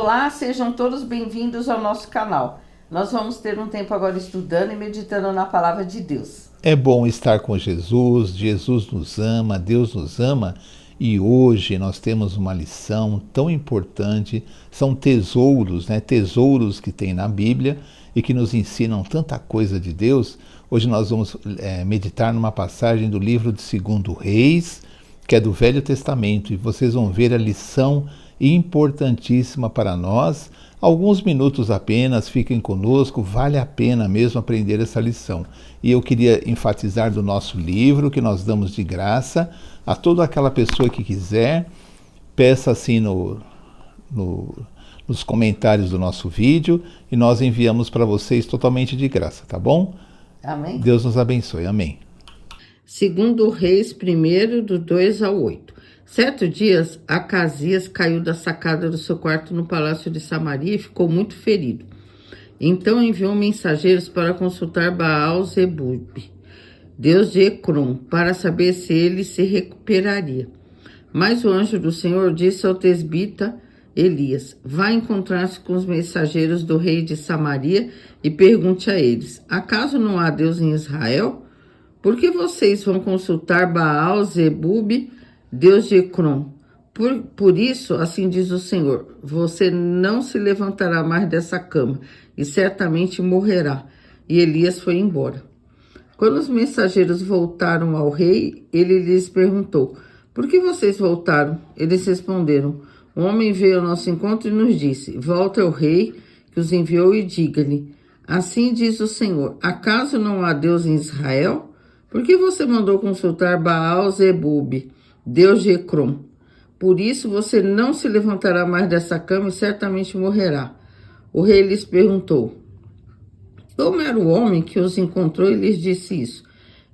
Olá, sejam todos bem-vindos ao nosso canal. Nós vamos ter um tempo agora estudando e meditando na palavra de Deus. É bom estar com Jesus, Jesus nos ama, Deus nos ama, e hoje nós temos uma lição tão importante, são tesouros, tesouros que tem na Bíblia e que nos ensinam tanta coisa de Deus. Hoje nós vamos meditar numa passagem do livro de 2 Reis, que é do Velho Testamento, e vocês vão ver a lição importantíssima para nós. Alguns minutos apenas, fiquem conosco, vale a pena mesmo aprender essa lição. E eu queria enfatizar do nosso livro, que nós damos de graça a toda aquela pessoa que quiser, peça assim nos comentários do nosso vídeo, e nós enviamos para vocês totalmente de graça, tá bom? Amém? Deus nos abençoe, amém. 2 Reis 1, do 2 ao 8. Certo dia, Acasias caiu da sacada do seu quarto no palácio de Samaria e ficou muito ferido. Então enviou mensageiros para consultar Baal-zebub, deus de Ecrom, para saber se ele se recuperaria. Mas o anjo do Senhor disse ao tesbita Elias: vá encontrar-se com os mensageiros do rei de Samaria e pergunte a eles: acaso não há Deus em Israel? Por que vocês vão consultar Baal-zebub, deus de Ecrom? Por isso, assim diz o Senhor: você não se levantará mais dessa cama e certamente morrerá. E Elias foi embora. Quando os mensageiros voltaram ao rei, ele lhes perguntou: por que vocês voltaram? Eles responderam: um homem veio ao nosso encontro e nos disse: volta ao rei que os enviou e diga-lhe: assim diz o Senhor: acaso não há Deus em Israel? Por que você mandou consultar Baal-zebub, deus de Ecrom? Por isso você não se levantará mais dessa cama e certamente morrerá. O rei lhes perguntou: como era o homem que os encontrou e lhes disse isso?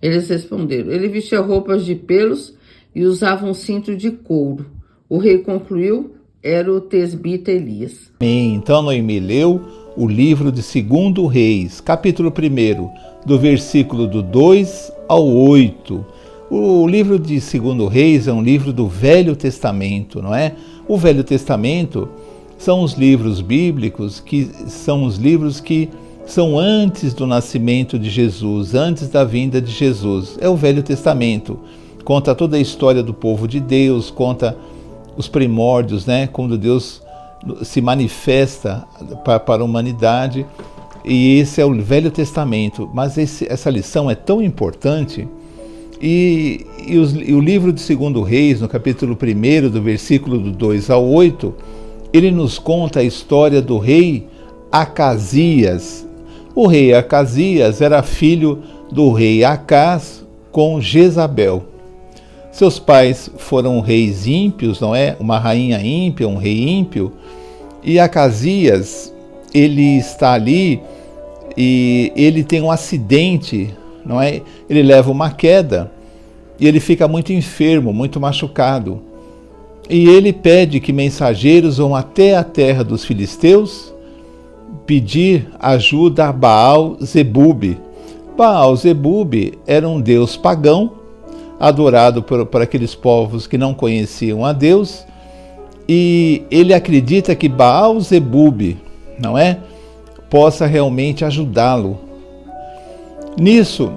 Eles responderam: ele vestia roupas de pelos e usava um cinto de couro. O rei concluiu: era o tesbita Elias. Amém. Então Noemi leu o livro de 2 Reis, capítulo 1, do versículo do 2 ao 8. O livro de 2 Reis é um livro do Velho Testamento, não é? O Velho Testamento são os livros bíblicos, que são os livros que são antes do nascimento de Jesus, antes da vinda de Jesus. É o Velho Testamento. Conta toda a história do povo de Deus, conta os primórdios, quando Deus se manifesta para a humanidade. E esse é o Velho Testamento. Mas essa lição é tão importante. E o livro de 2 Reis, no capítulo 1, do versículo do 2 ao 8, ele nos conta a história do rei Acasias. O rei Acasias era filho do rei Acás com Jezabel. Seus pais foram reis ímpios, não é? Uma rainha ímpia, um rei ímpio. E Acasias, ele está ali e ele tem um acidente, não é? Ele leva uma queda e ele fica muito enfermo, muito machucado. E ele pede que mensageiros vão até a terra dos filisteus pedir ajuda a Baal-zebub. Baal-zebub era um deus pagão, adorado por aqueles povos que não conheciam a Deus, e ele acredita que Baal-zebub, não é, possa realmente ajudá-lo. Nisso,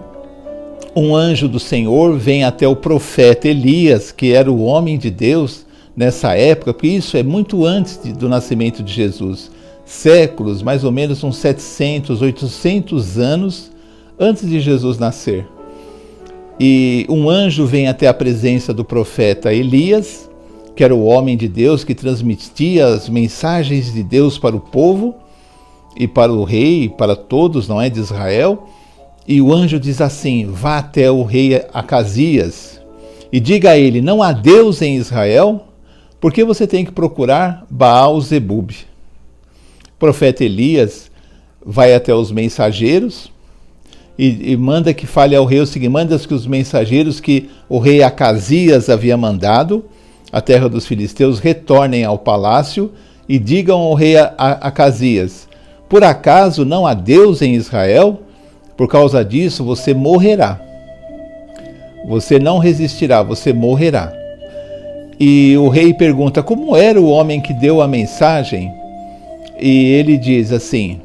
um anjo do Senhor vem até o profeta Elias, que era o homem de Deus nessa época, porque isso é muito antes do nascimento de Jesus, séculos, mais ou menos uns 700, 800 anos antes de Jesus nascer. E um anjo vem até a presença do profeta Elias, que era o homem de Deus que transmitia as mensagens de Deus para o povo e para o rei, para todos, não é, de Israel. E o anjo diz assim: vá até o rei Acasias e diga a ele: não há Deus em Israel, porque você tem que procurar Baal-zebub. O profeta Elias vai até os mensageiros e manda que fale ao rei o seguinte: manda que os mensageiros que o rei Acasias havia mandado à terra dos filisteus retornem ao palácio e digam ao rei Acasias: por acaso não há Deus em Israel? Por causa disso você morrerá. Você não resistirá, você morrerá. E o rei pergunta: como era o homem que deu a mensagem? E ele diz assim,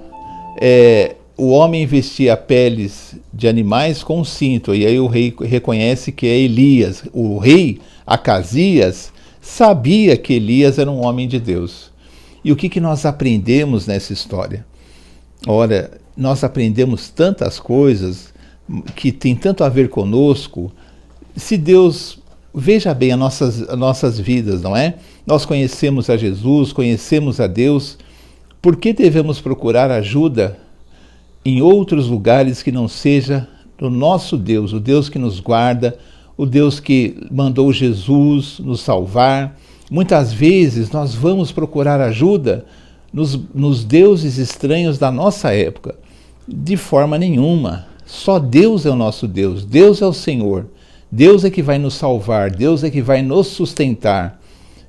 o homem vestia peles de animais com cinto, e aí o rei reconhece que é Elias. O rei Acasias sabia que Elias era um homem de Deus. E o que nós aprendemos nessa história? Ora, nós aprendemos tantas coisas que tem tanto a ver conosco. Se Deus, veja bem as nossas vidas, não é? Nós conhecemos a Jesus, conhecemos a Deus. Por que devemos procurar ajuda em outros lugares que não seja do nosso Deus, o Deus que nos guarda, o Deus que mandou Jesus nos salvar? Muitas vezes nós vamos procurar ajuda nos deuses estranhos da nossa época. De forma nenhuma. Só Deus é o nosso Deus. Deus é o Senhor. Deus é que vai nos salvar. Deus é que vai nos sustentar.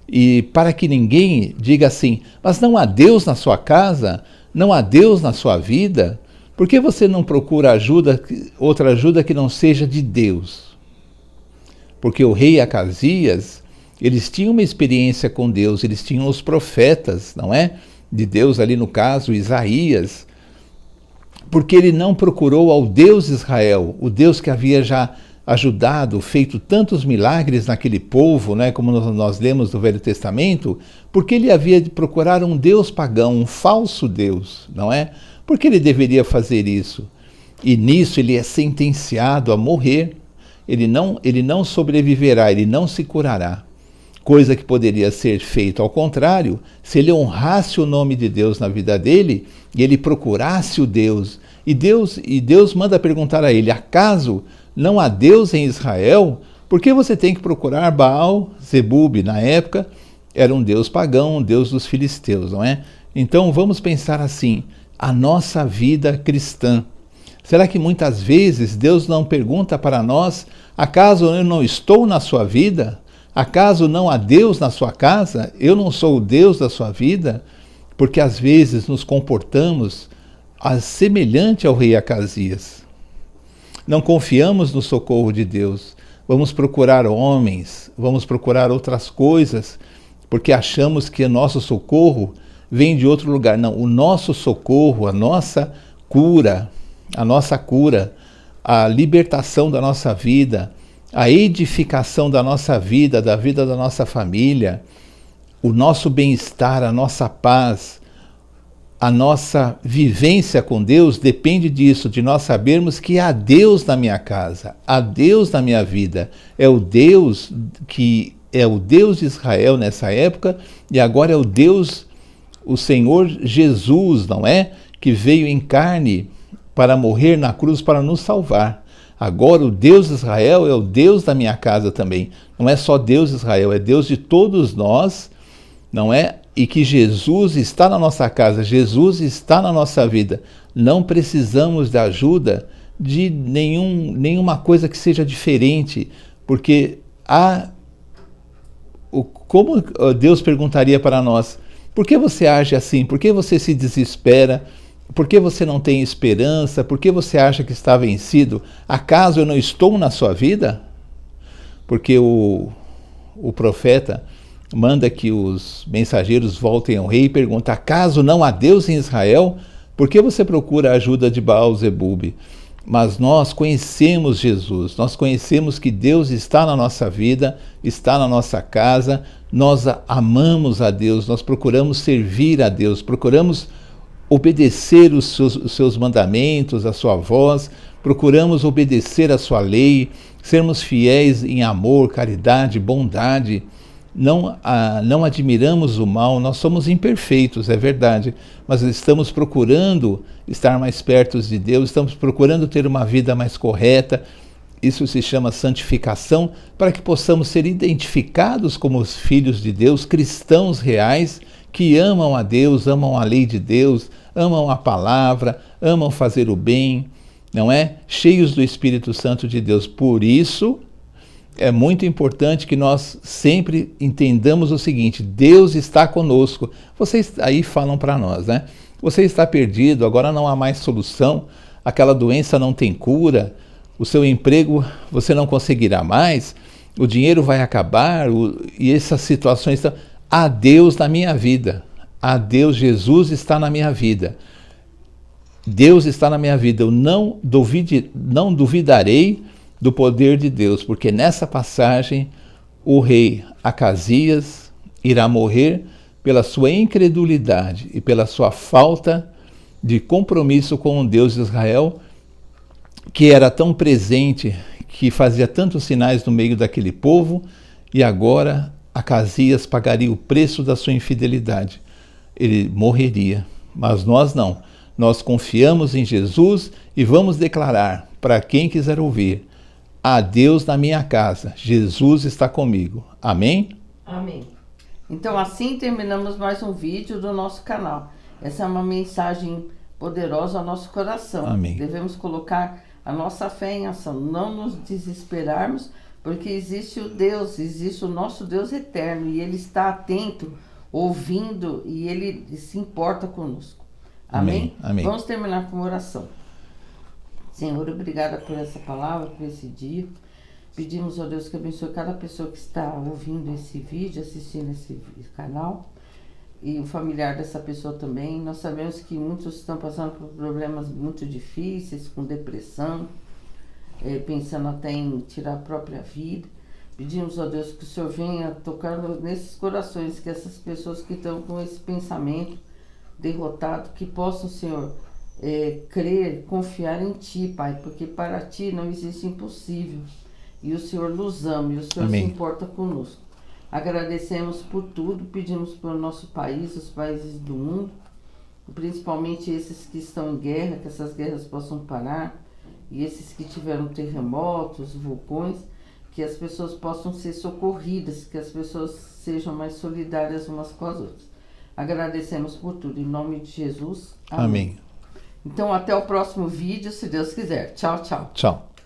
E para que ninguém diga assim, mas não há Deus na sua casa? Não há Deus na sua vida? Por que você não procura ajuda, outra ajuda que não seja de Deus? Porque o rei Acasias, eles tinham uma experiência com Deus, eles tinham os profetas, não é? De Deus ali no caso, Isaías. Porque ele não procurou ao Deus Israel, o Deus que havia já ajudado, feito tantos milagres naquele povo, né, como nós lemos no Velho Testamento, porque ele havia de procurar um Deus pagão, um falso Deus, não é? Porque ele deveria fazer isso? E nisso ele é sentenciado a morrer. Ele não sobreviverá, ele não se curará. Coisa que poderia ser feita ao contrário, se ele honrasse o nome de Deus na vida dele, e ele procurasse o Deus, e Deus manda perguntar a ele, acaso não há Deus em Israel? Por que você tem que procurar Baal Zebub? Na época era um deus pagão, um deus dos filisteus, não é? Então vamos pensar assim, a nossa vida cristã. Será que muitas vezes Deus não pergunta para nós, acaso eu não estou na sua vida? Acaso não há Deus na sua casa? Eu não sou o Deus da sua vida? Porque às vezes nos comportamos semelhante ao rei Acasias. Não confiamos no socorro de Deus. Vamos procurar homens, vamos procurar outras coisas, porque achamos que o nosso socorro vem de outro lugar. Não, o nosso socorro, a nossa cura, a libertação da nossa vida, a edificação da nossa vida, da vida da nossa família, o nosso bem-estar, a nossa paz, a nossa vivência com Deus depende disso, de nós sabermos que há Deus na minha casa, há Deus na minha vida. É o Deus que é o Deus de Israel nessa época e agora é o Deus, o Senhor Jesus, não é? Que veio em carne para morrer na cruz para nos salvar. Agora o Deus de Israel é o Deus da minha casa também. Não é só Deus de Israel, é Deus de todos nós, não é? E que Jesus está na nossa casa, Jesus está na nossa vida. Não precisamos da ajuda de nenhuma coisa que seja diferente, porque como Deus perguntaria para nós, por que você age assim? Por que você se desespera? Por que você não tem esperança? Por que você acha que está vencido? Acaso eu não estou na sua vida? Porque o profeta manda que os mensageiros voltem ao rei e pergunta, acaso não há Deus em Israel? Por que você procura a ajuda de Baal Zebub? Mas nós conhecemos Jesus, nós conhecemos que Deus está na nossa vida, está na nossa casa, nós amamos a Deus, nós procuramos servir a Deus, procuramos obedecer os seus mandamentos, a sua voz, procuramos obedecer a sua lei, sermos fiéis em amor, caridade, bondade. Não admiramos o mal, nós somos imperfeitos, é verdade, mas estamos procurando estar mais perto de Deus, estamos procurando ter uma vida mais correta. Isso se chama santificação, para que possamos ser identificados como os filhos de Deus, cristãos reais, que amam a Deus, amam a lei de Deus, amam a palavra, amam fazer o bem, não é? Cheios do Espírito Santo de Deus. Por isso, é muito importante que nós sempre entendamos o seguinte, Deus está conosco. Vocês aí falam para nós, né? Você está perdido, agora não há mais solução, aquela doença não tem cura, o seu emprego você não conseguirá mais, o dinheiro vai acabar, e essas situações... Há Deus na minha vida, a Deus, Jesus está na minha vida. Deus está na minha vida. Eu não duvidarei do poder de Deus, porque nessa passagem o rei Acasias irá morrer pela sua incredulidade e pela sua falta de compromisso com o Deus de Israel, que era tão presente, que fazia tantos sinais no meio daquele povo, e agora Acasias pagaria o preço da sua infidelidade. Ele morreria, mas nós não. Nós confiamos em Jesus e vamos declarar para quem quiser ouvir: há Deus na minha casa, Jesus está comigo. Amém? Amém. Então assim terminamos mais um vídeo do nosso canal. Essa é uma mensagem poderosa ao nosso coração. Amém. Devemos colocar a nossa fé em ação, não nos desesperarmos, porque existe o Deus, existe o nosso Deus eterno, e Ele está atento, ouvindo, e Ele se importa conosco. Amém? Amém. Vamos terminar com uma oração. Senhor, obrigada por essa palavra, por esse dia. Pedimos, ó Deus, que abençoe cada pessoa que está ouvindo esse vídeo, assistindo esse canal, e o familiar dessa pessoa também. Nós sabemos que muitos estão passando por problemas muito difíceis, com depressão, pensando até em tirar a própria vida. Pedimos, ó Deus, que o Senhor venha tocando nesses corações, que essas pessoas que estão com esse pensamento derrotado, que possam, Senhor, crer, confiar em Ti, Pai, porque para Ti não existe impossível. E o Senhor nos ama, e o Senhor Amém. se importa conosco. Agradecemos por tudo, pedimos pelo nosso país, os países do mundo, principalmente esses que estão em guerra, que essas guerras possam parar, e esses que tiveram terremotos, vulcões, que as pessoas possam ser socorridas, que as pessoas sejam mais solidárias umas com as outras. Agradecemos por tudo, em nome de Jesus. Amém. Amém. Então até o próximo vídeo, se Deus quiser. Tchau, tchau. Tchau.